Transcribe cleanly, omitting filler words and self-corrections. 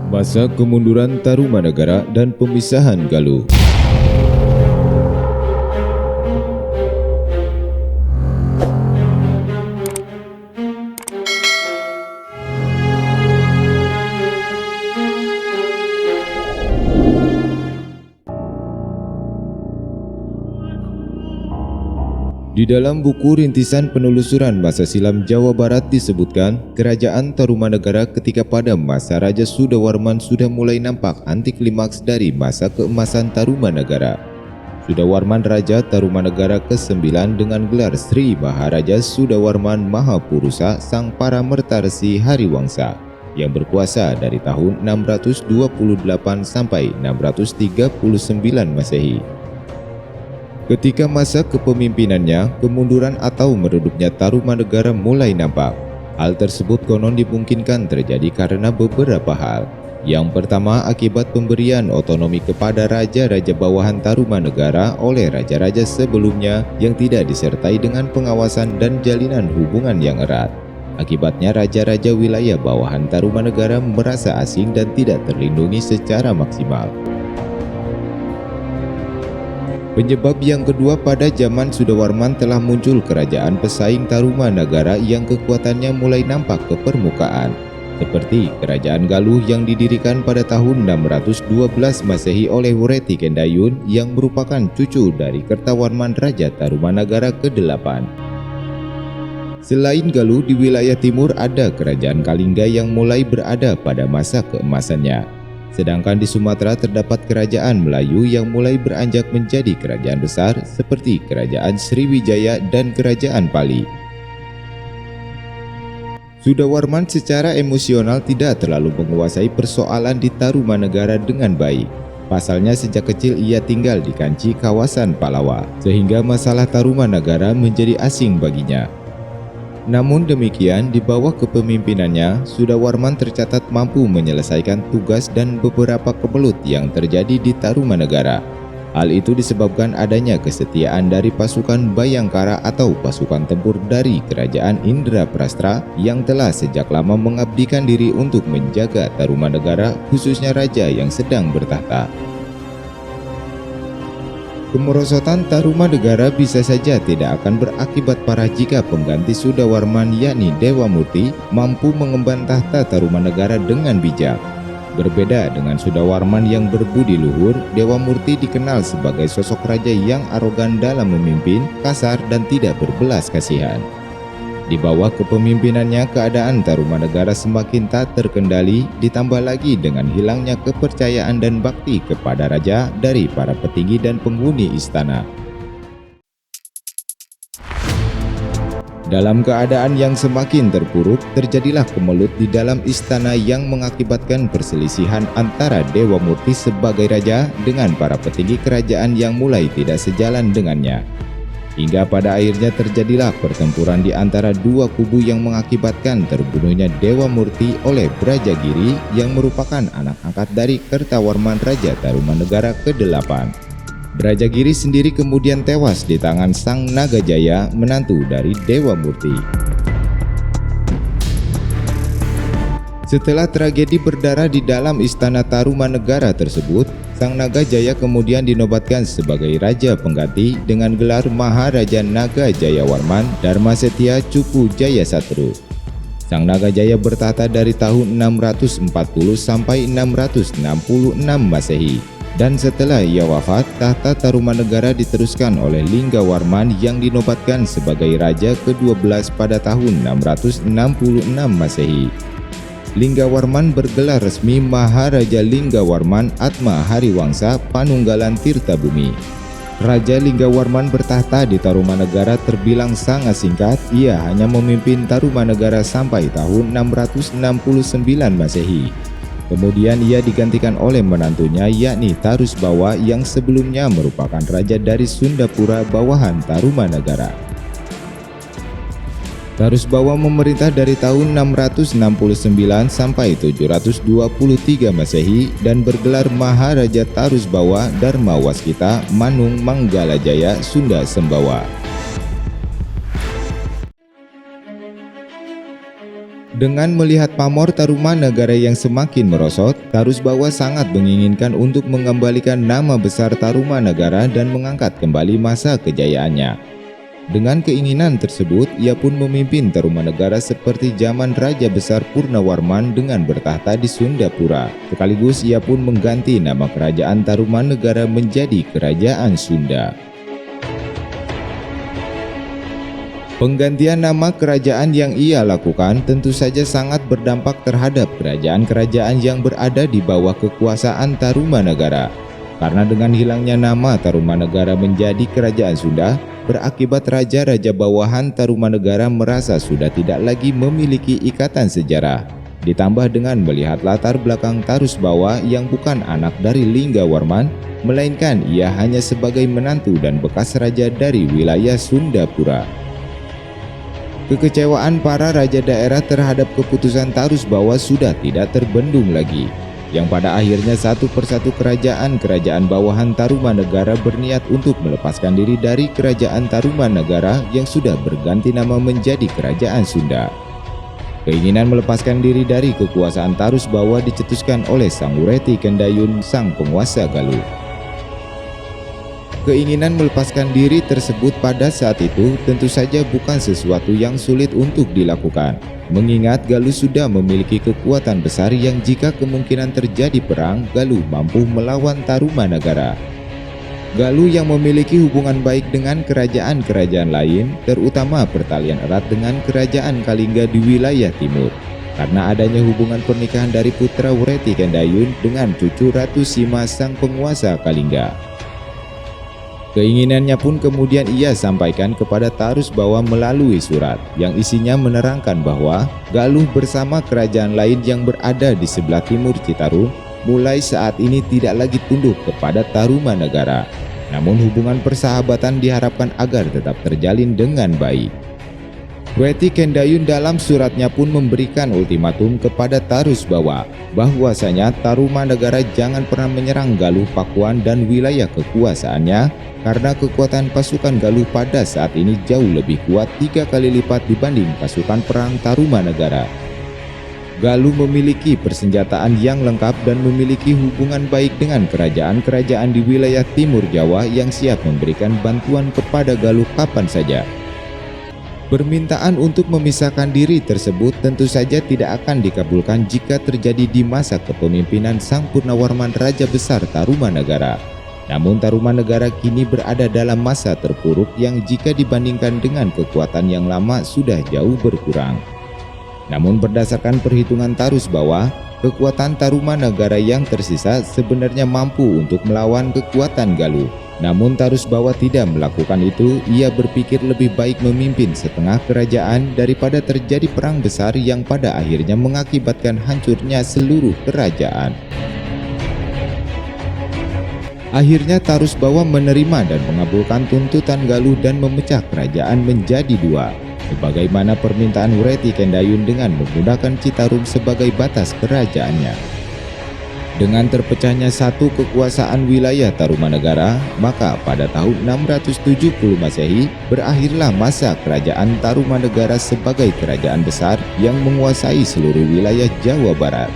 Masa kemunduran Tarumanegara dan pemisahan Galuh. Di dalam buku rintisan penelusuran masa silam Jawa Barat disebutkan, kerajaan Tarumanegara ketika pada masa Raja Sudawarman sudah mulai nampak anti klimaks dari masa keemasan Tarumanegara. Sudawarman Raja Tarumanegara ke-9 dengan gelar Sri Maharaja Sudawarman Mahapurusa Sang Paramertarsi Hariwangsa yang berkuasa dari tahun 628 sampai 639 Masehi. Ketika masa kepemimpinannya, kemunduran atau meredupnya Tarumanegara mulai nampak. Hal tersebut konon dimungkinkan terjadi karena beberapa hal. Yang pertama, akibat pemberian otonomi kepada raja-raja bawahan Tarumanegara oleh raja-raja sebelumnya yang tidak disertai dengan pengawasan dan jalinan hubungan yang erat. Akibatnya raja-raja wilayah bawahan Tarumanegara merasa asing dan tidak terlindungi secara maksimal. Penyebab yang kedua, pada zaman Sudawarman telah muncul kerajaan pesaing Tarumanegara yang kekuatannya mulai nampak ke permukaan, seperti Kerajaan Galuh yang didirikan pada tahun 612 Masehi oleh Wreti Kendayun yang merupakan cucu dari Kertawarman Raja Tarumanegara ke-8. Selain Galuh, di wilayah timur ada Kerajaan Kalingga yang mulai berada pada masa keemasannya. Sedangkan di Sumatera terdapat kerajaan Melayu yang mulai beranjak menjadi kerajaan besar seperti Kerajaan Sriwijaya dan Kerajaan Pali. Sudawarman secara emosional tidak terlalu menguasai persoalan di Tarumanegara dengan baik. Pasalnya sejak kecil ia tinggal di Kanci kawasan Palawa, sehingga masalah Tarumanegara menjadi asing baginya. Namun demikian, di bawah kepemimpinannya, Sudawarman tercatat mampu menyelesaikan tugas dan beberapa kemelut yang terjadi di Tarumanegara. Hal itu disebabkan adanya kesetiaan dari pasukan Bayangkara atau pasukan tempur dari Kerajaan Indraprastra yang telah sejak lama mengabdikan diri untuk menjaga Tarumanegara, khususnya raja yang sedang bertahta. Kemerosotan Tarumanegara bisa saja tidak akan berakibat parah jika pengganti Sudawarman yakni Dewa Murti mampu mengemban tahta Tarumanegara dengan bijak. Berbeda dengan Sudawarman yang berbudi luhur, Dewa Murti dikenal sebagai sosok raja yang arogan dalam memimpin, kasar dan tidak berbelas kasihan. Di bawah kepemimpinannya, keadaan Tarumanegara semakin tak terkendali, ditambah lagi dengan hilangnya kepercayaan dan bakti kepada raja dari para petinggi dan penghuni istana. Dalam keadaan yang semakin terpuruk, terjadilah kemelut di dalam istana yang mengakibatkan perselisihan antara Dewa Murti sebagai raja dengan para petinggi kerajaan yang mulai tidak sejalan dengannya. Hingga pada akhirnya terjadilah pertempuran di antara dua kubu yang mengakibatkan terbunuhnya Dewa Murti oleh Brajagiri yang merupakan anak angkat dari Kertawarman Raja Tarumanegara ke-8. Brajagiri sendiri kemudian tewas di tangan Sang Nagajaya, menantu dari Dewa Murti. Setelah tragedi berdarah di dalam istana Tarumanegara tersebut, Sang Nagajaya kemudian dinobatkan sebagai raja pengganti dengan gelar Maharaja Naga Jayawarman Dharmasetia Cupu Jayasatru. Sang Nagajaya bertahta dari tahun 640 sampai 666 Masehi, dan setelah ia wafat, tahta Tarumanegara diteruskan oleh Linggawarman yang dinobatkan sebagai raja ke-12 pada tahun 666 Masehi. Linggawarman bergelar resmi Maharaja Linggawarman Atma Hariwangsa Panunggalan Tirtabumi. Raja Linggawarman bertahta di Tarumanegara terbilang sangat singkat. Ia hanya memimpin Tarumanegara sampai tahun 669 Masehi. Kemudian ia digantikan oleh menantunya yakni Tarusbawa yang sebelumnya merupakan raja dari Sundapura bawahan Tarumanegara. Tarusbawa memerintah dari tahun 669 sampai 723 Masehi dan bergelar Maharaja Tarusbawa Dharma Waskita Manung Manggalajaya Sunda Sembawa. Dengan melihat pamor Tarumanagara yang semakin merosot, Tarusbawa sangat menginginkan untuk mengembalikan nama besar Tarumanagara dan mengangkat kembali masa kejayaannya. Dengan keinginan tersebut, ia pun memimpin Tarumanagara seperti zaman Raja Besar Purnawarman dengan bertahta di Sundapura. Sekaligus ia pun mengganti nama kerajaan Tarumanagara menjadi Kerajaan Sunda. Penggantian nama kerajaan yang ia lakukan tentu saja sangat berdampak terhadap kerajaan-kerajaan yang berada di bawah kekuasaan Tarumanagara. Karena dengan hilangnya nama Tarumanagara menjadi Kerajaan Sunda, berakibat raja-raja bawahan Tarumanagara merasa sudah tidak lagi memiliki ikatan sejarah. Ditambah dengan melihat latar belakang Tarusbawa yang bukan anak dari Linggawarman, melainkan ia hanya sebagai menantu dan bekas raja dari wilayah Sundapura. Kekecewaan para raja daerah terhadap keputusan Tarusbawa sudah tidak terbendung lagi, yang pada akhirnya satu persatu kerajaan-kerajaan bawahan Tarumanagara berniat untuk melepaskan diri dari kerajaan Tarumanagara yang sudah berganti nama menjadi Kerajaan Sunda. Keinginan melepaskan diri dari kekuasaan Tarusbawa dicetuskan oleh Sang Wreti Kendayun, sang penguasa Galuh. Keinginan melepaskan diri tersebut pada saat itu tentu saja bukan sesuatu yang sulit untuk dilakukan, mengingat Galuh sudah memiliki kekuatan besar yang jika kemungkinan terjadi perang, Galuh mampu melawan Tarumanagara. Galuh yang memiliki hubungan baik dengan kerajaan-kerajaan lain, terutama pertalian erat dengan kerajaan Kalingga di wilayah timur, karena adanya hubungan pernikahan dari putra Wreti Kendayun dengan cucu Ratu Sima sang penguasa Kalingga. Keinginannya pun kemudian ia sampaikan kepada Tarusbawa melalui surat yang isinya menerangkan bahwa Galuh bersama kerajaan lain yang berada di sebelah timur Citarum mulai saat ini tidak lagi tunduk kepada Tarumanagara. Namun hubungan persahabatan diharapkan agar tetap terjalin dengan baik. Wreti Kendayun dalam suratnya pun memberikan ultimatum kepada Tarusbawa bahwasanya Tarumanagara jangan pernah menyerang Galuh Pakuan dan wilayah kekuasaannya, karena kekuatan pasukan Galuh pada saat ini jauh lebih kuat 3 kali lipat dibanding pasukan perang Tarumanagara. Galuh memiliki persenjataan yang lengkap dan memiliki hubungan baik dengan kerajaan-kerajaan di wilayah timur Jawa yang siap memberikan bantuan kepada Galuh kapan saja. Permintaan untuk memisahkan diri tersebut tentu saja tidak akan dikabulkan jika terjadi di masa kepemimpinan Sang Purnawarman Raja Besar Tarumanagara. Namun Tarumanagara kini berada dalam masa terpuruk yang jika dibandingkan dengan kekuatan yang lama sudah jauh berkurang. Namun berdasarkan perhitungan Tarusbawa, kekuatan Tarumanagara yang tersisa sebenarnya mampu untuk melawan kekuatan Galuh. Namun Tarusbawa tidak melakukan itu. Ia berpikir lebih baik memimpin setengah kerajaan daripada terjadi perang besar yang pada akhirnya mengakibatkan hancurnya seluruh kerajaan. Akhirnya Tarusbawa menerima dan mengabulkan tuntutan Galuh dan memecah kerajaan menjadi 2, sebagaimana permintaan Wreti Kendayun dengan menggunakan Citarum sebagai batas kerajaannya. Dengan terpecahnya satu kekuasaan wilayah Tarumanagara, maka pada tahun 670 Masehi berakhirlah masa kerajaan Tarumanagara sebagai kerajaan besar yang menguasai seluruh wilayah Jawa Barat.